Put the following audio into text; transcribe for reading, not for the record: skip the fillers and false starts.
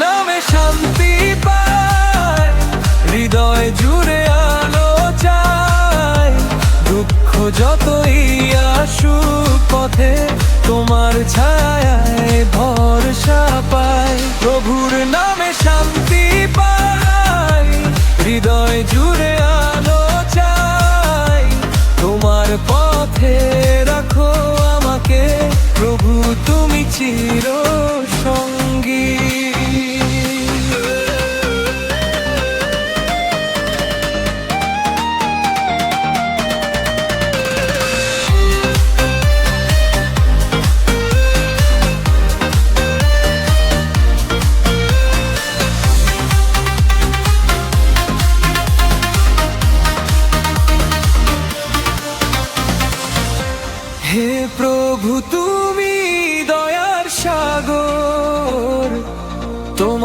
নামে শান্তি পায়, হৃদয় জুড়ে আলো চায়। দুঃখ যতই আসুক পথে, তোমার ছায়ায় ভরসা পায়। প্রভুর নামে শান্তি পায়, হৃদয় জুড়ে আলো চায়। তোমার পথে রাখো আমাকে প্রভু, তুমি চির সঙ্গী। হে প্রভু, তুমি দয়ার সাগর, তোমার